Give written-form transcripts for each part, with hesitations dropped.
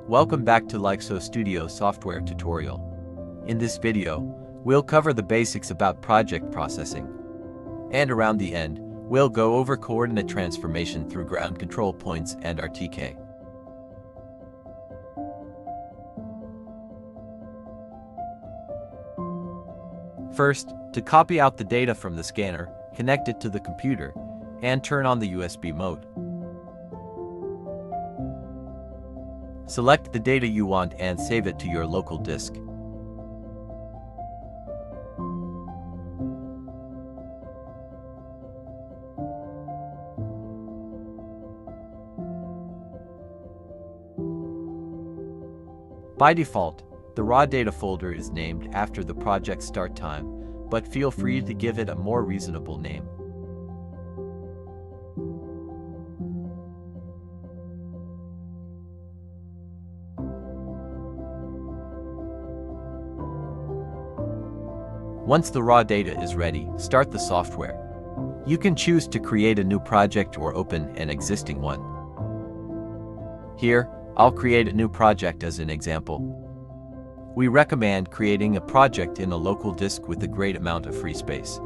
Welcome back to LixelStudio software tutorial. In this video, we'll cover the basics about project processing. And around the end, we'll go over coordinate transformation through ground control points and RTK. First, to copy out the data from the scanner, connect it to the computer, and turn on the USB mode. Select the data you want and save it to your local disk. By default, the raw data folder is named after the project start time, but feel free to give it a more reasonable name. Once the raw data is ready, start the software. You can choose to create a new project or open an existing one. Here, I'll create a new project as an example. We recommend creating a project in a local disk with a great amount of free space.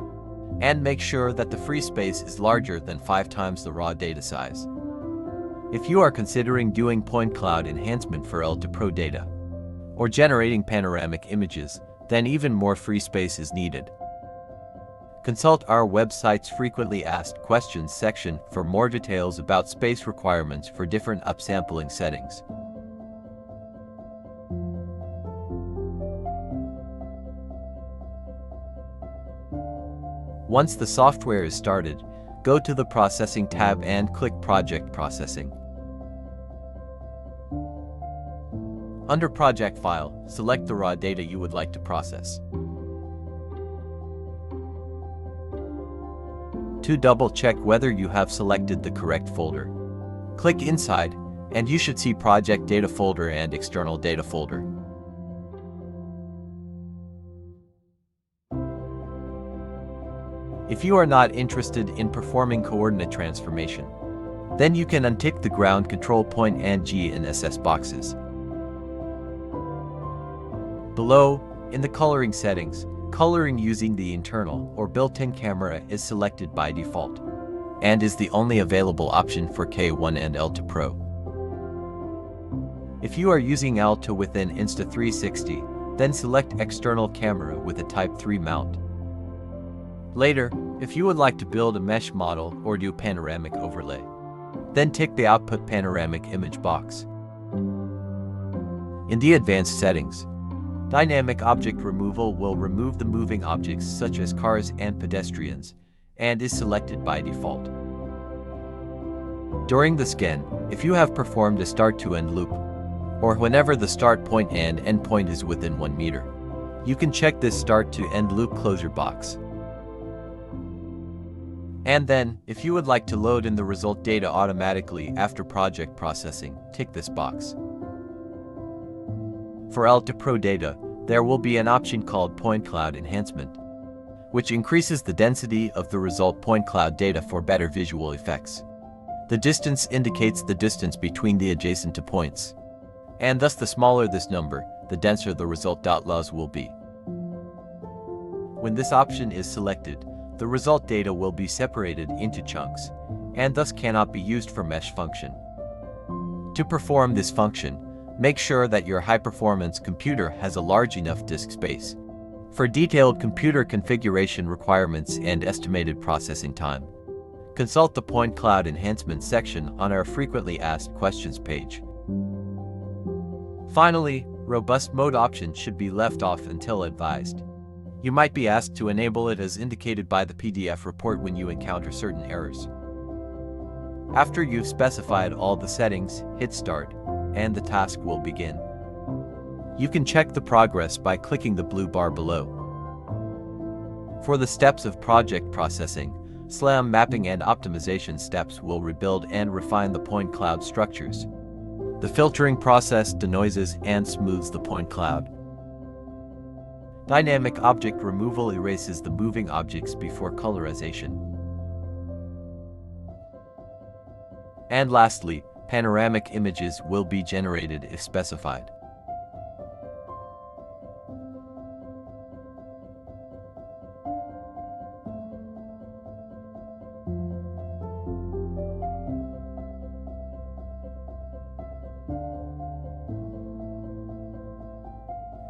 And make sure that the free space is larger than 5 times the raw data size. If you are considering doing point cloud enhancement for L2Pro data, or generating panoramic images, then even more free space is needed. Consult our website's frequently asked questions section for more details about space requirements for different upsampling settings. Once the software is started, go to the Processing tab and click Project Processing. Under Project File, select the raw data you would like to process. To double-check whether you have selected the correct folder, click Inside, and you should see Project Data Folder and External Data Folder. If you are not interested in performing coordinate transformation, then you can untick the ground control point and GNSS boxes. Below, in the coloring settings, coloring using the internal or built-in camera is selected by default, and is the only available option for K1 and L2Pro. If you are using L2 within Insta360, then select external camera with a Type 3 mount. Later, if you would like to build a mesh model or do panoramic overlay, then tick the Output Panoramic Image box. In the advanced settings, Dynamic Object Removal will remove the moving objects such as cars and pedestrians, and is selected by default. During the scan, if you have performed a start-to-end loop, or whenever the start point and end point is within 1 meter, you can check this start-to-end loop closure box. And then, if you would like to load in the result data automatically after project processing, tick this box. For L2Pro data, there will be an option called Point Cloud Enhancement, which increases the density of the result point cloud data for better visual effects. The distance indicates the distance between the adjacent two points, and thus the smaller this number, the denser the result.loss will be. When this option is selected, the result data will be separated into chunks, and thus cannot be used for mesh function. To perform this function, make sure that your high-performance computer has a large enough disk space. For detailed computer configuration requirements and estimated processing time, consult the Point Cloud Enhancement section on our frequently asked questions page. Finally, Robust Mode option should be left off until advised. You might be asked to enable it as indicated by the PDF report when you encounter certain errors. After you've specified all the settings, hit Start, and the task will begin. You can check the progress by clicking the blue bar below. For the steps of project processing, SLAM mapping and optimization steps will rebuild and refine the point cloud structures. The filtering process denoises and smooths the point cloud. Dynamic object removal erases the moving objects before colorization. And lastly, panoramic images will be generated if specified.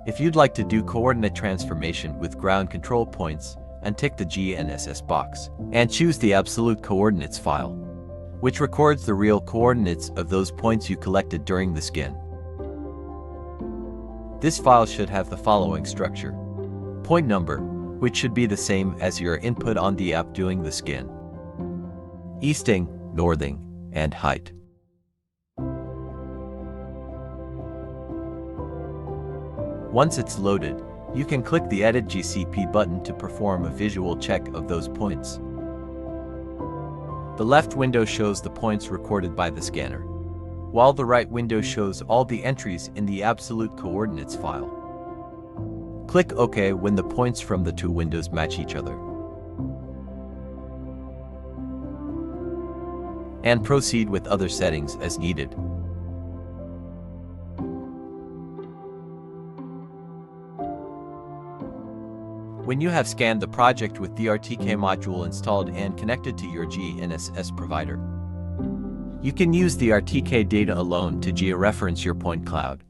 If you'd like to do coordinate transformation with ground control points, untick the GNSS box and choose the absolute coordinates file, which records the real coordinates of those points you collected during the scan. This file should have the following structure: point number, which should be the same as your input on the app doing the scan, easting, northing, and height. Once it's loaded, you can click the Edit GCP button to perform a visual check of those points. The left window shows the points recorded by the scanner, while the right window shows all the entries in the absolute coordinates file. Click OK when the points from the two windows match each other. And proceed with other settings as needed. When you have scanned the project with the RTK module installed and connected to your GNSS provider, you can use the RTK data alone to georeference your point cloud.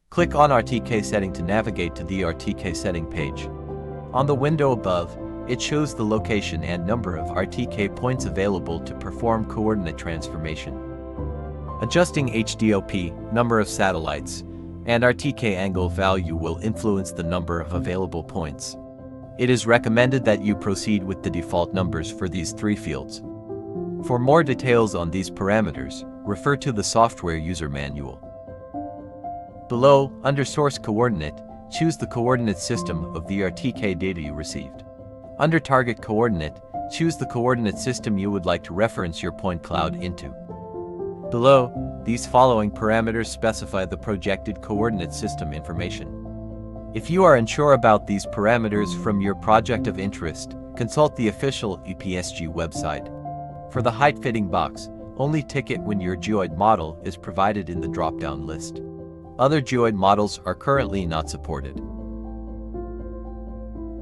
Click on RTK setting to navigate to the RTK setting page. On the window above, it shows the location and number of RTK points available to perform coordinate transformation. Adjusting HDOP, number of satellites, and RTK angle value will influence the number of available points. It is recommended that you proceed with the default numbers for these three fields. For more details on these parameters, refer to the software user manual. Below, under Source Coordinate, choose the coordinate system of the RTK data you received. Under Target Coordinate, choose the coordinate system you would like to reference your point cloud into. Below, these following parameters specify the projected coordinate system information. If you are unsure about these parameters from your project of interest, consult the official EPSG website. For the height fitting box, only tick it when your geoid model is provided in the drop-down list. Other geoid models are currently not supported.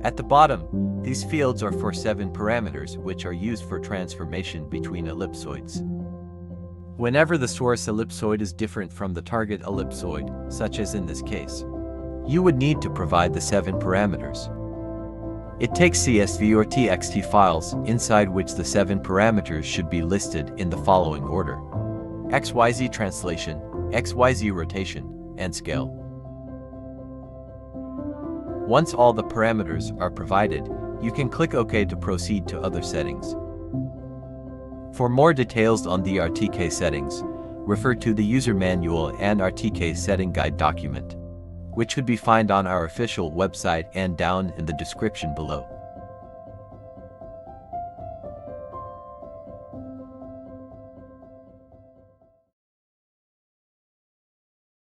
At the bottom, these fields are for 7 parameters which are used for transformation between ellipsoids. Whenever the source ellipsoid is different from the target ellipsoid, such as in this case, you would need to provide the 7 parameters. It takes CSV or TXT files, inside which the 7 parameters should be listed in the following order: XYZ translation, XYZ rotation, and scale. Once all the parameters are provided, you can click OK to proceed to other settings. For more details on the RTK settings, refer to the user manual and RTK setting guide document, which could be found on our official website and down in the description below.